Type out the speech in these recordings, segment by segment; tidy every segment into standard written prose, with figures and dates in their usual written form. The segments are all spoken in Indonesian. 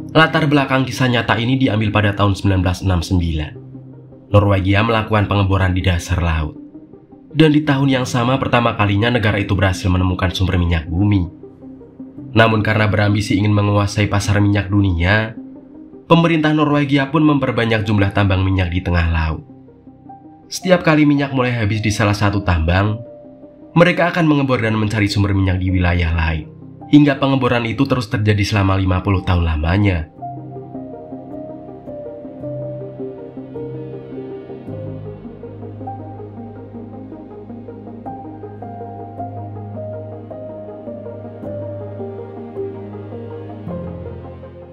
Latar belakang kisah nyata ini diambil pada tahun 1969. Norwegia melakukan pengeboran di dasar laut. Dan di tahun yang sama pertama kalinya negara itu berhasil menemukan sumber minyak bumi. Namun karena berambisi ingin menguasai pasar minyak dunia, pemerintah Norwegia pun memperbanyak jumlah tambang minyak di tengah laut. Setiap kali minyak mulai habis di salah satu tambang, mereka akan mengebor dan mencari sumber minyak di wilayah lain. Hingga pengeboran itu terus terjadi selama 50 tahun lamanya.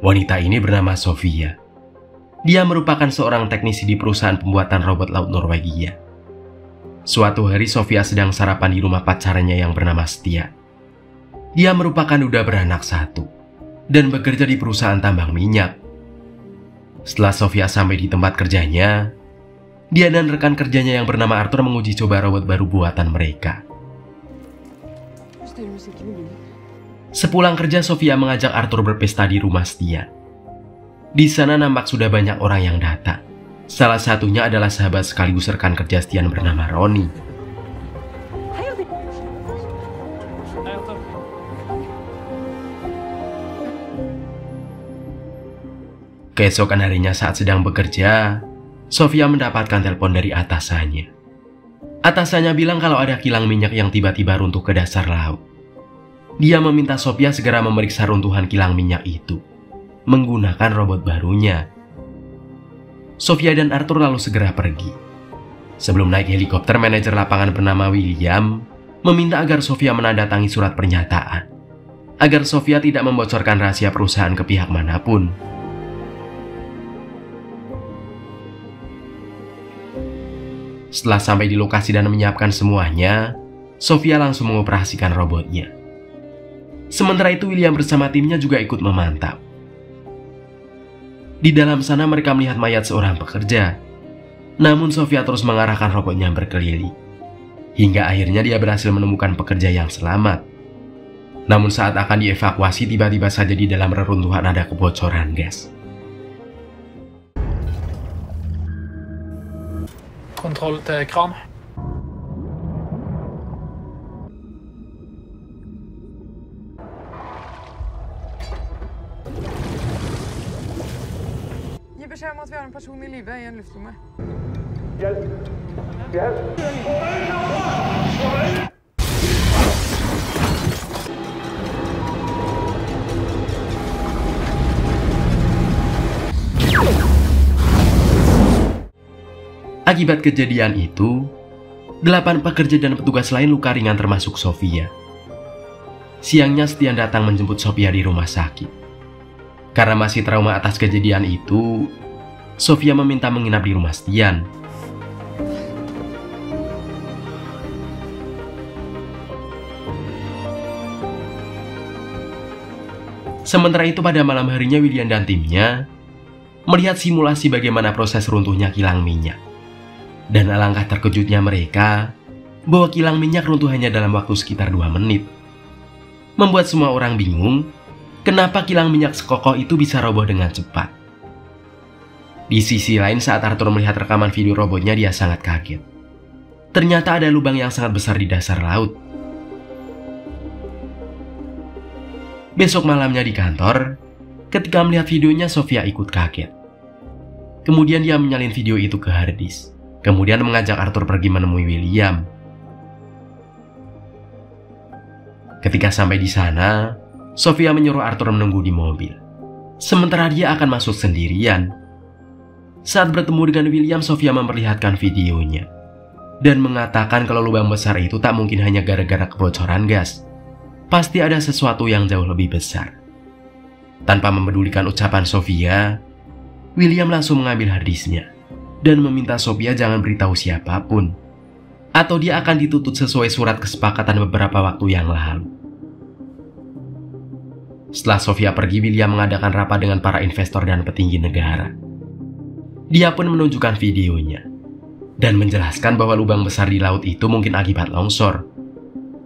Wanita ini bernama Sofia. Dia merupakan seorang teknisi di perusahaan pembuatan robot laut Norwegia. Suatu hari Sofia sedang sarapan di rumah pacarnya yang bernama Setia. Dia merupakan duda beranak satu dan bekerja di perusahaan tambang minyak. Setelah Sofia sampai di tempat kerjanya, dia dan rekan kerjanya yang bernama Arthur menguji coba robot baru buatan mereka. Sepulang kerja, Sofia mengajak Arthur berpesta di rumah Setia. Di sana nampak sudah banyak orang yang datang. Salah satunya adalah sahabat sekaligus rekan kerja Setia bernama Roni. Keesokan harinya saat sedang bekerja, Sofia mendapatkan telepon dari atasannya. Atasannya bilang kalau ada kilang minyak yang tiba-tiba runtuh ke dasar laut. Dia meminta Sofia segera memeriksa runtuhan kilang minyak itu menggunakan robot barunya. Sofia dan Arthur lalu segera pergi. Sebelum naik helikopter, manajer lapangan bernama William meminta agar Sofia menandatangani surat pernyataan agar Sofia tidak membocorkan rahasia perusahaan ke pihak manapun. Setelah sampai di lokasi dan menyiapkan semuanya, Sofia langsung mengoperasikan robotnya. Sementara itu William bersama timnya juga ikut memantau. Di dalam sana mereka melihat mayat seorang pekerja. Namun Sofia terus mengarahkan robotnya berkeliling. Hingga akhirnya dia berhasil menemukan pekerja yang selamat. Namun saat akan dievakuasi, tiba-tiba saja di dalam reruntuhan ada kebocoran gas. Kontroll til kran. Gi beskjed om at vi har en person i live i en luftlomme. Hjelp! Hjelp! Akibat kejadian itu, 8 pekerja dan petugas lain luka ringan termasuk Sofia. Siangnya Stian datang menjemput Sofia di rumah sakit. Karena masih trauma atas kejadian itu, Sofia meminta menginap di rumah Stian. Sementara itu pada malam harinya William dan timnya melihat simulasi bagaimana proses runtuhnya kilang minyak. Dan alangkah terkejutnya mereka bahwa kilang minyak runtuh hanya dalam waktu sekitar 2 menit. Membuat semua orang bingung kenapa kilang minyak sekokoh itu bisa roboh dengan cepat. Di sisi lain, saat Arthur melihat rekaman video robotnya, dia sangat kaget. Ternyata ada lubang yang sangat besar di dasar laut. Besok malamnya di kantor, ketika melihat videonya, Sofia ikut kaget. Kemudian dia menyalin video itu ke harddisk. Kemudian mengajak Arthur pergi menemui William. Ketika sampai di sana, Sofia menyuruh Arthur menunggu di mobil. Sementara dia akan masuk sendirian. Saat bertemu dengan William, Sofia memperlihatkan videonya dan mengatakan kalau lubang besar itu tak mungkin hanya gara-gara kebocoran gas. Pasti ada sesuatu yang jauh lebih besar. Tanpa mempedulikan ucapan Sofia, William langsung mengambil harddisknya dan meminta Sofia jangan beritahu siapapun, atau dia akan dituntut sesuai surat kesepakatan beberapa waktu yang lalu. Setelah Sofia pergi, William mengadakan rapat dengan para investor dan petinggi negara. Dia pun menunjukkan videonya dan menjelaskan bahwa lubang besar di laut itu mungkin akibat longsor.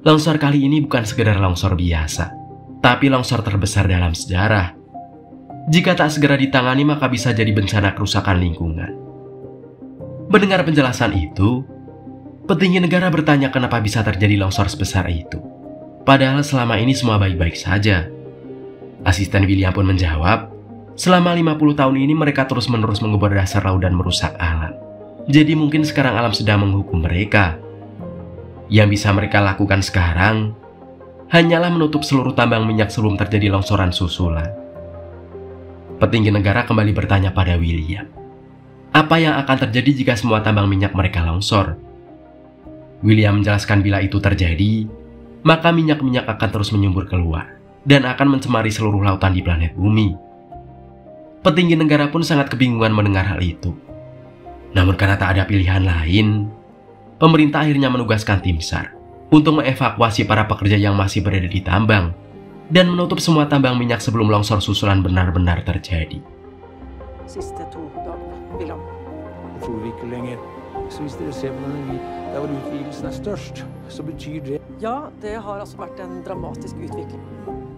Longsor kali ini bukan sekedar longsor biasa, tapi longsor terbesar dalam sejarah. Jika tak segera ditangani maka bisa jadi bencana kerusakan lingkungan. Mendengar penjelasan itu, petinggi negara bertanya kenapa bisa terjadi longsor sebesar itu. Padahal selama ini semua baik-baik saja. Asisten William pun menjawab, selama 50 tahun ini mereka terus-menerus mengubur dasar laut dan merusak alam. Jadi mungkin sekarang alam sedang menghukum mereka. Yang bisa mereka lakukan sekarang hanyalah menutup seluruh tambang minyak sebelum terjadi longsoran susulan. Petinggi negara kembali bertanya pada William, apa yang akan terjadi jika semua tambang minyak mereka longsor? William menjelaskan bila itu terjadi, maka minyak-minyak akan terus menyembur keluar dan akan mencemari seluruh lautan di planet bumi. Petinggi negara pun sangat kebingungan mendengar hal itu. Namun karena tak ada pilihan lain, pemerintah akhirnya menugaskan tim SAR untuk mengevakuasi para pekerja yang masih berada di tambang dan menutup semua tambang minyak sebelum longsor susulan benar-benar terjadi. Siste 2 dagene, William. Tror vi ikke lenger. Så hvis dere ser på denne der hvor utvidelsen er størst, så betyr det. Ja, det har altså vært en dramatisk utvikling.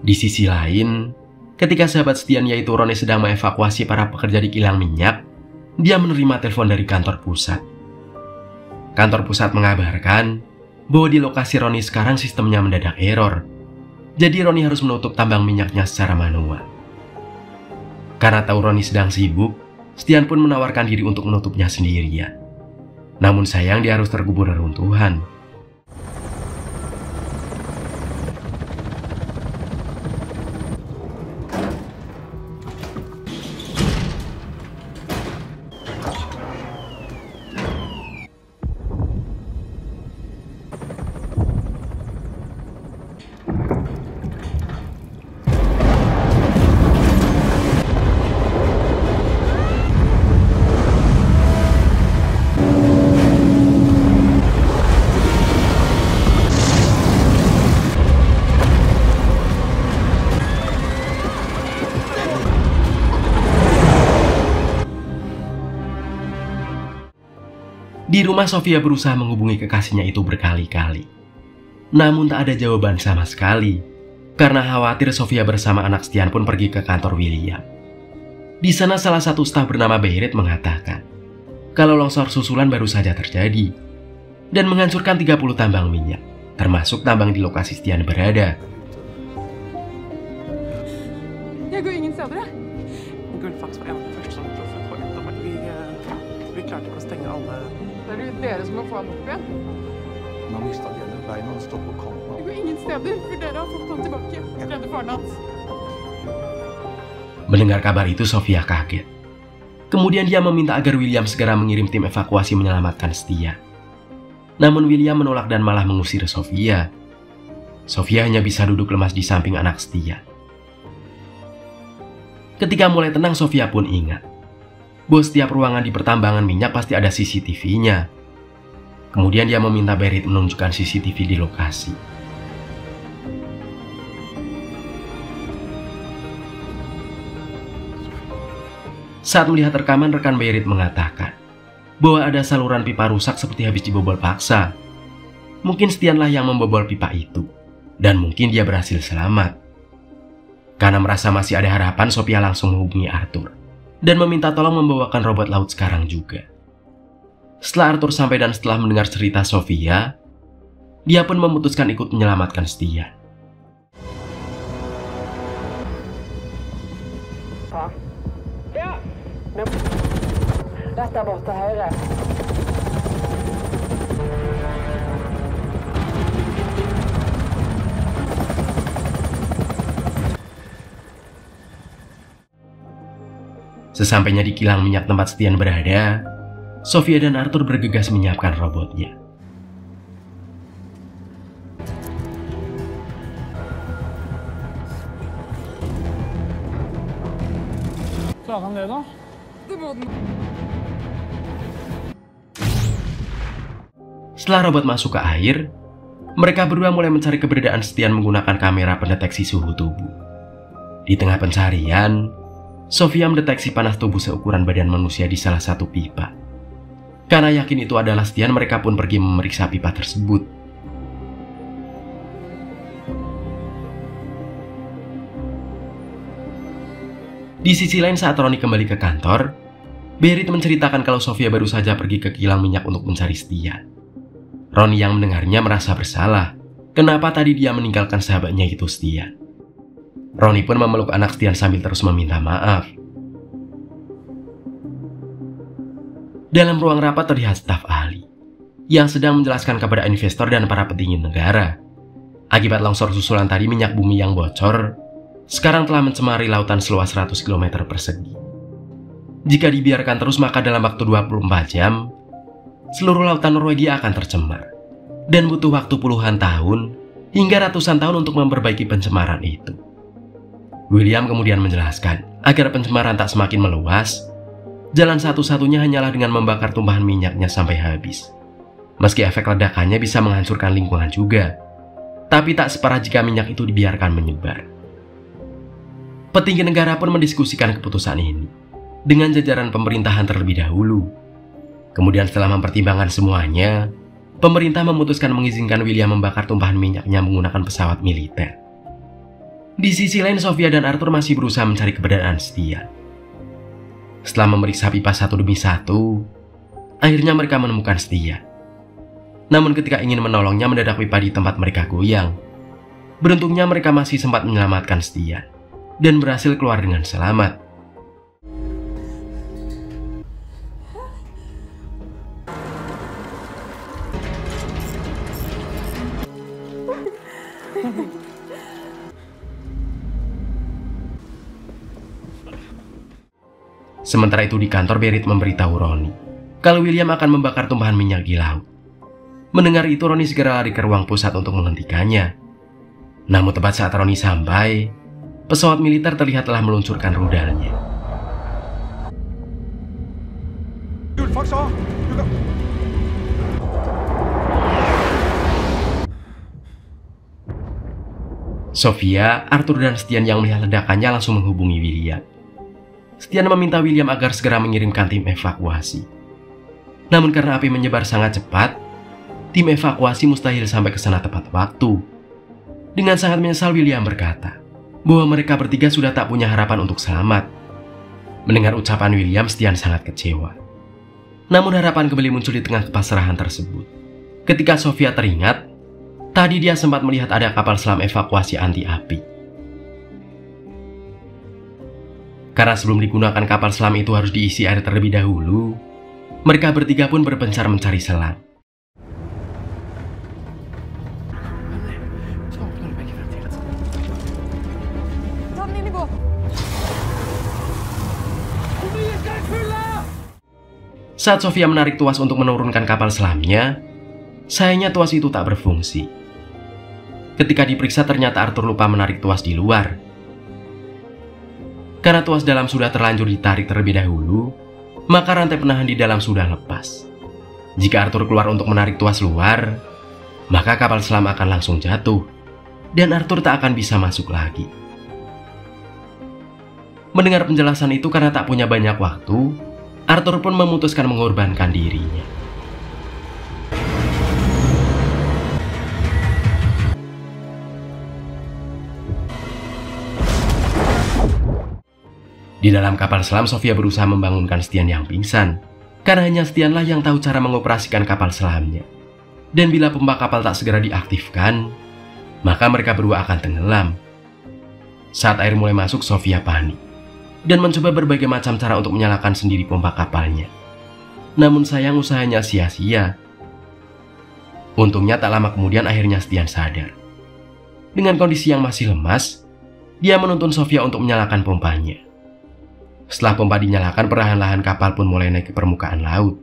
Di sisi lain, ketika sahabat Stian yaitu Ronny sedang mengevakuasi para pekerja di kilang minyak, dia menerima telepon dari kantor pusat. Kantor pusat mengabarkan bahwa di lokasi Ronny sekarang sistemnya mendadak error. Jadi Ronny harus menutup tambang minyaknya secara manual. Karena tahu Ronny sedang sibuk, Stian pun menawarkan diri untuk menutupnya sendirian. Namun sayang dia harus terkubur reruntuhan. Di rumah Sofia berusaha menghubungi kekasihnya itu berkali-kali. Namun tak ada jawaban sama sekali. Karena khawatir Sofia bersama anak Stian pun pergi ke kantor William. Di sana salah satu staf bernama Berit mengatakan kalau longsor susulan baru saja terjadi dan menghancurkan 30 tambang minyak, termasuk tambang di lokasi Stian berada. Jag går ingen steder. Gullfax var en av de första som truffade på ett. Vi klarte å stenge alle. Det är ju dere som må få han opp igjen. Man mistet det ene beina og stoppet på Det kanten. går ingen steder, for dere har fått han tilbake. Redde faren hans. Mendengar kabar itu Sofia kaget. Kemudian dia meminta agar William segera mengirim tim evakuasi menyelamatkan Stian. Namun William menolak dan malah mengusir Sofia. Sofia hanya bisa duduk lemas di samping anak Stian. Ketika mulai tenang, Sofia pun ingat bahwa setiap ruangan di pertambangan minyak pasti ada CCTV-nya. Kemudian dia meminta Berit menunjukkan CCTV di lokasi. Saat melihat rekaman, rekan Berit mengatakan bahwa ada saluran pipa rusak seperti habis dibobol paksa. Mungkin Stianlah yang membobol pipa itu, dan mungkin dia berhasil selamat. Karena merasa masih ada harapan, Sofia langsung menghubungi Arthur dan meminta tolong membawakan robot laut sekarang juga. Setelah Arthur sampai dan setelah mendengar cerita Sofia, dia pun memutuskan ikut menyelamatkan Stian. Ja. Detta borta här. Sesampainya di kilang minyak tempat Stian berada, Sofia dan Arthur bergegas menyiapkan robotnya. Klarer han det, da? Det må den. Setelah robot masuk ke air, mereka berdua mulai mencari keberadaan Stian menggunakan kamera pendeteksi suhu tubuh. Di tengah pencarian, Sofia mendeteksi panas tubuh seukuran badan manusia di salah satu pipa. Karena yakin itu adalah Stian, mereka pun pergi memeriksa pipa tersebut. Di sisi lain saat Roni kembali ke kantor, Berit menceritakan kalau Sofia baru saja pergi ke kilang minyak untuk mencari Stian. Roni yang mendengarnya merasa bersalah. Kenapa tadi dia meninggalkan sahabatnya itu Stian? Roni pun memeluk anak Stian sambil terus meminta maaf. Dalam ruang rapat terlihat staf ahli yang sedang menjelaskan kepada investor dan para petinggi negara. Akibat longsor susulan tadi, minyak bumi yang bocor sekarang telah mencemari lautan seluas 100 km persegi. Jika dibiarkan terus, maka dalam waktu 24 jam, seluruh lautan Norwegia akan tercemar. Dan butuh waktu puluhan tahun hingga ratusan tahun untuk memperbaiki pencemaran itu. William kemudian menjelaskan, agar pencemaran tak semakin meluas, jalan satu-satunya hanyalah dengan membakar tumpahan minyaknya sampai habis. Meski efek ledakannya bisa menghancurkan lingkungan juga, tapi tak separah jika minyak itu dibiarkan menyebar. Petinggi negara pun mendiskusikan keputusan ini dengan jajaran pemerintahan terlebih dahulu. Kemudian setelah mempertimbangkan semuanya, pemerintah memutuskan mengizinkan William membakar tumpahan minyaknya menggunakan pesawat militer. Di sisi lain, Sofia dan Arthur masih berusaha mencari keberadaan Stian. Setelah memeriksa pipa satu demi satu, akhirnya mereka menemukan Stian. Namun ketika ingin menolongnya, mendadak pipa di tempat mereka goyang. Beruntungnya mereka masih sempat menyelamatkan Stian dan berhasil keluar dengan selamat. Sementara itu di kantor, Berit memberitahu Roni kalau William akan membakar tumpahan minyak di laut. Mendengar itu, Roni segera lari ke ruang pusat untuk menghentikannya. Namun tepat saat Roni sampai, pesawat militer terlihat telah meluncurkan rudalnya. Sofia, Arthur, dan Stian yang melihat ledakannya langsung menghubungi William. Stian meminta William agar segera mengirimkan tim evakuasi. Namun karena api menyebar sangat cepat, tim evakuasi mustahil sampai ke sana tepat waktu. Dengan sangat menyesal, William berkata bahwa mereka bertiga sudah tak punya harapan untuk selamat. Mendengar ucapan William, Stian sangat kecewa. Namun harapan kembali muncul di tengah kepasrahan tersebut. Ketika Sofia teringat, tadi dia sempat melihat ada kapal selam evakuasi anti api. Karena sebelum digunakan kapal selam itu harus diisi air terlebih dahulu, mereka bertiga pun berpencar mencari selang. Saat Sofia menarik tuas untuk menurunkan kapal selamnya, sayangnya tuas itu tak berfungsi. Ketika diperiksa, ternyata Arthur lupa menarik tuas di luar. Karena tuas dalam sudah terlanjur ditarik terlebih dahulu, maka rantai penahan di dalam sudah lepas. Jika Arthur keluar untuk menarik tuas luar, maka kapal selam akan langsung jatuh, dan Arthur tak akan bisa masuk lagi. Mendengar penjelasan itu, karena tak punya banyak waktu, Arthur pun memutuskan mengorbankan dirinya. Di dalam kapal selam, Sofia berusaha membangunkan Stian yang pingsan, karena hanya Stianlah yang tahu cara mengoperasikan kapal selamnya. Dan bila pompa kapal tak segera diaktifkan, maka mereka berdua akan tenggelam. Saat air mulai masuk, Sofia panik dan mencoba berbagai macam cara untuk menyalakan sendiri pompa kapalnya. Namun sayang, usahanya sia-sia. Untungnya tak lama kemudian akhirnya Stian sadar. Dengan kondisi yang masih lemas, dia menuntun Sofia untuk menyalakan pompanya. Setelah pompa dinyalakan, perlahan-lahan kapal pun mulai naik ke permukaan laut.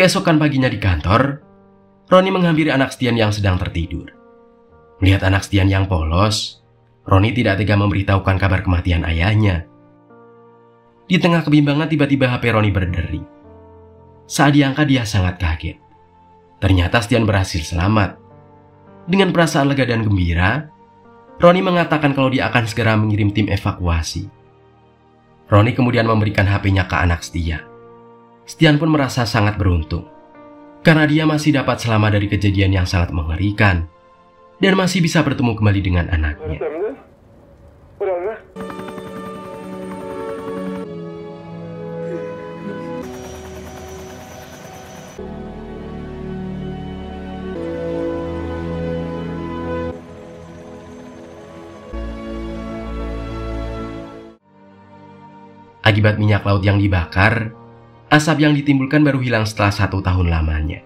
Keesokan paginya di kantor, Roni menghampiri anak Stian yang sedang tertidur. Melihat anak Stian yang polos, Roni tidak tega memberitahukan kabar kematian ayahnya. Di tengah kebimbangan, tiba-tiba HP Roni berdering. Saat diangkat, dia sangat kaget. Ternyata Stian berhasil selamat. Dengan perasaan lega dan gembira, Roni mengatakan kalau dia akan segera mengirim tim evakuasi. Roni kemudian memberikan HP-nya ke anak Stian. Stian pun merasa sangat beruntung karena dia masih dapat selamat dari kejadian yang sangat mengerikan dan masih bisa bertemu kembali dengan anaknya. Akibat minyak laut yang dibakar, asap yang ditimbulkan baru hilang setelah 1 tahun lamanya.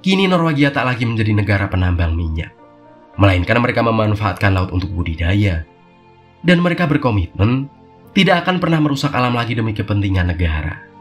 Kini Norwegia tak lagi menjadi negara penambang minyak, melainkan mereka memanfaatkan laut untuk budidaya. Dan mereka berkomitmen tidak akan pernah merusak alam lagi demi kepentingan negara.